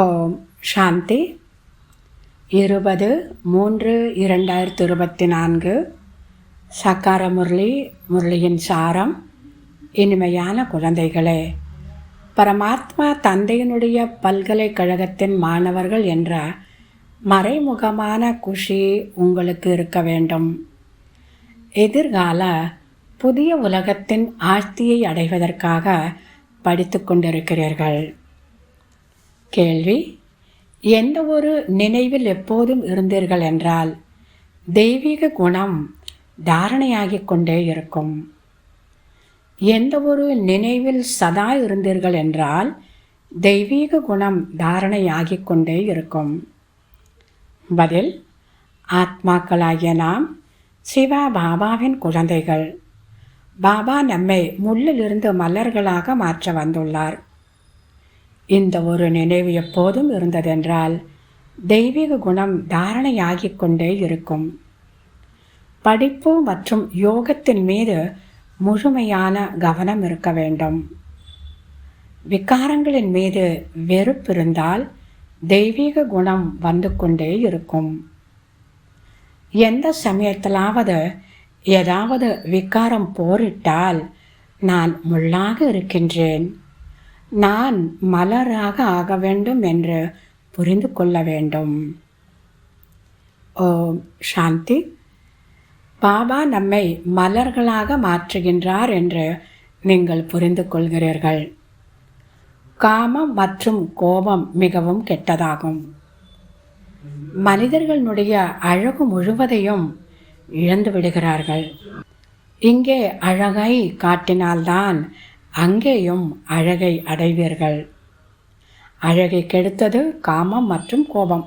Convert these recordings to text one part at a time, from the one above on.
ஓம் சாந்தி 20-3-2024 சக்கார முரளியின் சாரம். இனிமையான குழந்தைகளே, பரமாத்மா தந்தையினுடைய பல்கலைக்கழகத்தின் மாணவர்கள் என்ற மறைமுகமான குஷி உங்களுக்கு இருக்க வேண்டும். எதிர்கால புதிய உலகத்தின் ஆஸ்தியை அடைவதற்காக படித்து கொண்டிருக்கிறீர்கள். கேள்வி: எந்த ஒரு நினைவில் எப்போதும் இருந்தீர்கள் என்றால் தெய்வீக குணம் தாரணையாகிக் கொண்டே இருக்கும். எந்த ஒரு நினைவில் சதா இருந்தீர்கள் என்றால் தெய்வீக குணம் தாரணையாகிக் கொண்டே இருக்கும். பதில்: ஆத்மாக்களாகிய நாம் சிவா பாபாவின் குழந்தைகள். பாபா நம்மை முள்ளிலிருந்து மலர்களாக மாற்ற வந்துள்ளார். இந்த ஒரு நினைவு எப்போதும் இருந்ததென்றால் தெய்வீக குணம் தாரணையாகிக் கொண்டே இருக்கும். படிப்பு மற்றும் யோகத்தின் மீது முழுமையான கவனம் இருக்க வேண்டும். விகாரங்களின் மீது வெறுப்பு இருந்தால் தெய்வீக குணம் வந்து கொண்டே இருக்கும். எந்த சமயத்திலாவது ஏதாவது விகாரம் போரிட்டால் நான் முள்ளாக இருக்கின்றேன், நான் மலராக ஆக வேண்டும் என்று புரிந்து கொள்ள வேண்டும். ஓம் சாந்தி. பாபா நம்மை மலர்களாக மாற்றுகின்றார் என்று நீங்கள் புரிந்து கொள்கிறீர்கள். காமம் மற்றும் கோபம் மிகவும் கெட்டதாகும். மனிதர்களுடைய அழகு முழுவதையும் இழந்து விடுகிறார்கள். இங்கே அழகை காட்டினால்தான் அங்கேயும் அழகை அடைவீர்கள். அழகை கெடுத்தது காமம் மற்றும் கோபம்.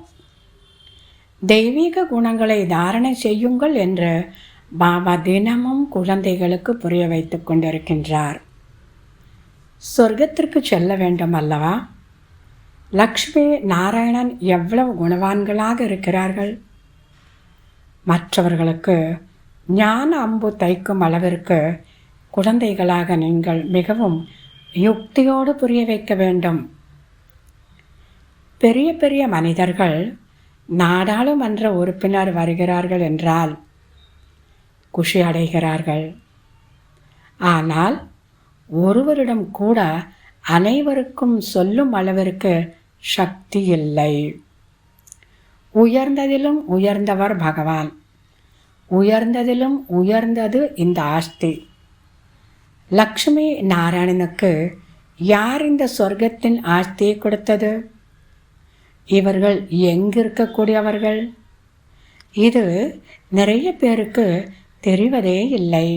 தெய்வீக குணங்களை தாரணை செய்யுங்கள் என்று பாபா தினமும் குழந்தைகளுக்கு புரிய வைத்துக் கொண்டிருக்கின்றார். சொர்க்கத்திற்கு செல்ல வேண்டும் அல்லவா? லக்ஷ்மி நாராயணன் எவ்வளவு குணவான்களாக இருக்கிறார்கள். மற்றவர்களுக்கு ஞான அம்பு தைக்கும் அளவிற்கு குழந்தைகளாக நீங்கள் மிகவும் யுக்தியோடு புரிய வைக்க வேண்டும். பெரிய பெரிய மனிதர்கள் நாடாளுமன்ற உறுப்பினர் வருகிறார்கள் என்றால் குஷி அடைகிறார்கள். ஆனால் ஒருவரிடம் கூட அனைவருக்கும் சொல்லும் அளவிற்கு சக்தி இல்லை. உயர்ந்ததிலும் உயர்ந்தவர் பகவான். உயர்ந்ததிலும் உயர்ந்தது இந்த ஆஸ்தி. லக்ஷ்மி நாராயணனுக்கு யார் இந்த சொர்க்கத்தின் ஆஸ்தியை கொடுத்தது? இவர்கள் எங்கிருக்கக்கூடியவர்கள்? இது நிறைய பேருக்கு தெரிவதே இல்லை.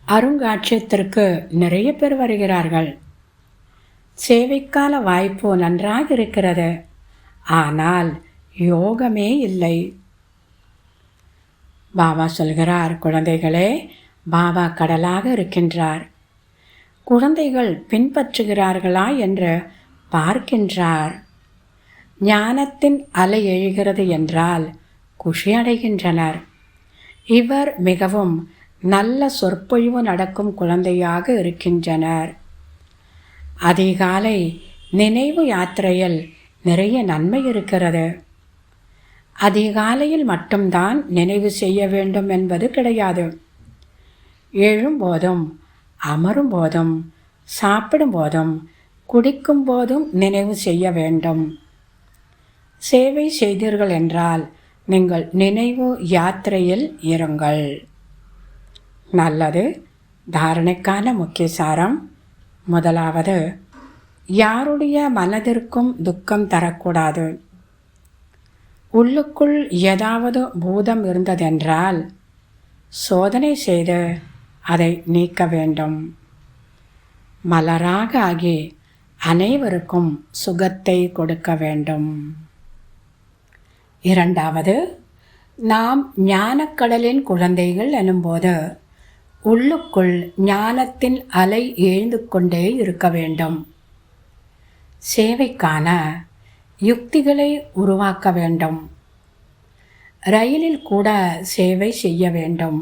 அருங்காட்சியகத்திற்கு நிறைய பேர் வருகிறார்கள். சேவைக்கான வாய்ப்பு நன்றாக இருக்கிறது, ஆனால் யோகமே இல்லை. பாபா சொல்கிறார், குழந்தைகளே, பாபா கடலாக இருக்கின்றார். குழந்தைகள் பின்பற்றுகிறார்களா என்று பார்க்கின்றார். ஞானத்தின் அலை எழுகிறது என்றால் குஷி அடைகின்றனர். இவர் மிகவும் நல்ல சொற்பொழிவு நடக்கும் குழந்தையாக இருக்கின்றனர். அதிகாலை நினைவு யாத்திரையில் நிறைய நன்மை இருக்கிறது. அதிகாலையில் மட்டும்தான் நினைவு செய்ய வேண்டும் என்பது கிடையாது. எழும்போதும், அமரும் போதும், சாப்பிடும் போதும், குடிக்கும் போதும் நினைவு செய்ய வேண்டும். சேவை செய்தீர்கள் என்றால் நீங்கள் நினைவு யாத்திரையில் இருங்கள். நல்லது. தாரணைக்கான முக்கிய சாரம். முதலாவது, யாருடைய மனதிற்கும் துக்கம் தரக்கூடாது. உள்ளுக்குள் ஏதாவது பூதம் இருந்ததென்றால் சோதனை செய்து அதை நீக்க வேண்டும். மலராக ஆகி அனைவருக்கும் சுகத்தை கொடுக்க வேண்டும். இரண்டாவது, நாம் ஞானக்கடலின் குழந்தைகள் எனும்போது உள்ளுக்குள் ஞானத்தின் அலை எழுந்து கொண்டே இருக்க வேண்டும். சேவைக்கான யுக்திகளை உருவாக்க வேண்டும். ரயிலில் கூட சேவை செய்ய வேண்டும்.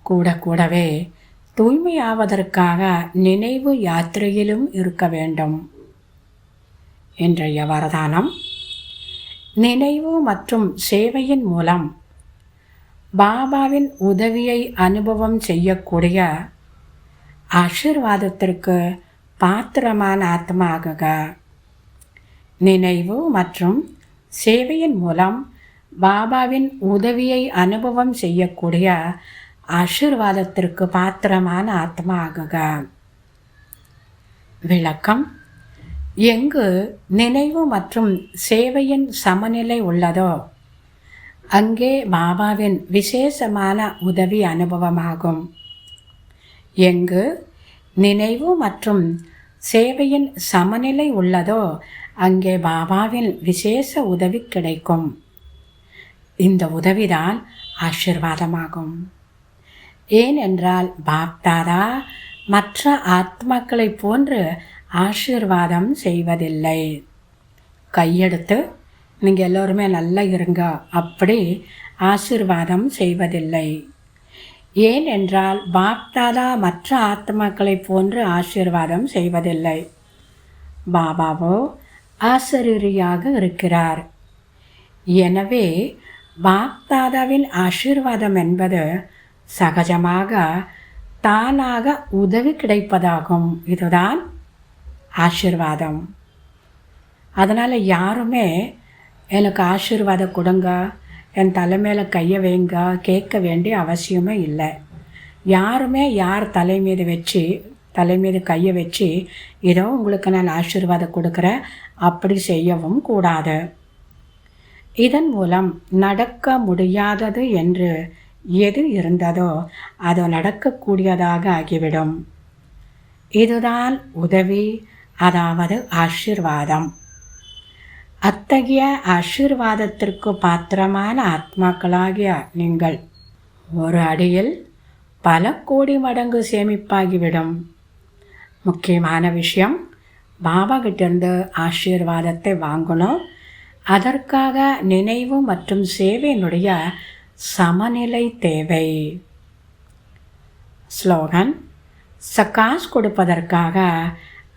கூடவே தூய்மையாவதற்காக நினைவு யாத்திரையிலும் இருக்க வேண்டும். இன்றைய வரதானம். நினைவு மற்றும் சேவையின் மூலம் பாபாவின் உதவியை அனுபவம் செய்யக்கூடிய ஆசீர்வாதத்திற்கு பாத்திரமான ஆத்மா ஆகுக. நினைவு மற்றும் சேவையின் மூலம் பாபாவின் உதவியை அனுபவம் செய்யக்கூடிய ஆசீர்வாதத்திற்கு பாத்திரமான ஆத்மா ஆகுக. விளக்கம்: எங்கு நினைவு மற்றும் சேவையின் சமநிலை உள்ளதோ அங்கே பாபாவின் விசேஷமான உதவி அனுபவமாகும். எங்கு நினைவு மற்றும் சேவையின் சமநிலை உள்ளதோ அங்கே பாபாவின் விசேஷ உதவி கிடைக்கும். இந்த உதவிதான் ஆசீர்வாதமாகும். ஏனென்றால் பாப்தாதா மற்ற ஆத்மாக்களைப் போன்று ஆசீர்வாதம் செய்வதில்லை. கையெடுத்து நீங்கள் எல்லோருமே நல்லா இருங்க அப்படி ஆசீர்வாதம் செய்வதில்லை. ஏனென்றால் பாப்தாதா மற்ற ஆத்மாக்களைப் போன்று ஆசீர்வாதம் செய்வதில்லை. பாபாவோ ஆசிரியராக இருக்கிறார். எனவே பாப்தாதாவின் ஆசீர்வாதம் என்பது சகஜமாக தானாக உதவி கிடைப்பதாகும். இதுதான் ஆசீர்வாதம். அதனால் யாருமே எனக்கு ஆசீர்வாதம் கொடுங்க, என் தலைமையில் கையை வைங்க கேட்க வேண்டிய அவசியமே இல்லை. யாருமே யார் தலை மீது கையை வச்சு ஏதோ உங்களுக்கு நான் ஆசீர்வாதம் கொடுக்குறேன் அப்படி செய்யவும் கூடாது. இதன் மூலம் நடக்க முடியாதது என்று எது இருந்ததோ அது நடக்கக்கூடியதாக ஆகிவிடும். இதுதான் உதவி, அதாவது ஆசீர்வாதம். அத்தகைய ஆசீர்வாதத்திற்கு பாத்திரமான ஆத்மாக்களாகிய நீங்கள் ஒரு அடியில் பல கோடி மடங்கு சேமிப்பாகிவிடும். முக்கியமான விஷயம், பாபா கிட்டேருந்து ஆசீர்வாதத்தை வாங்கணும். அதற்காக நினைவு மற்றும் சேவையினுடைய சமநிலை தேவை. ஸ்லோகன்: சகாஸ் கொடுப்பதற்காக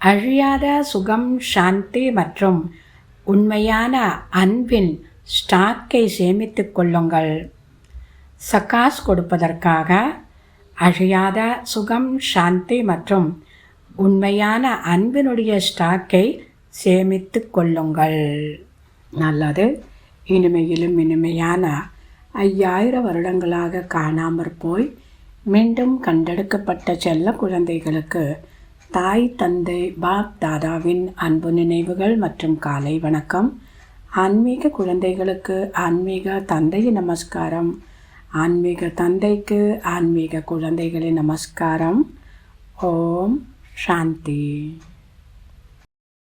அழியாத சுகம், சாந்தி மற்றும் உண்மையான அன்பின் ஸ்டாக்கை சேமித்து கொள்ளுங்கள். சகாஸ் கொடுப்பதற்காக அழியாத சுகம், சாந்தி மற்றும் உண்மையான அன்பினுடைய ஸ்டாக்கை சேமித்து கொள்ளுங்கள். நல்லது. இனிமையிலும் இனிமையான 5000 வருடங்களாக காணாமற் போய் மீண்டும் கண்டெடுக்கப்பட்ட செல்ல குழந்தைகளுக்கு தாய் தந்தை பாப் தாதாவின் அன்பு நினைவுகள் மற்றும் காலை வணக்கம். ஆன்மீக குழந்தைகளுக்கு ஆன்மீக தந்தையின் நமஸ்காரம். ஆன்மீக தந்தைக்கு ஆன்மீக குழந்தைகளின் நமஸ்காரம். ஓம் சாந்தி.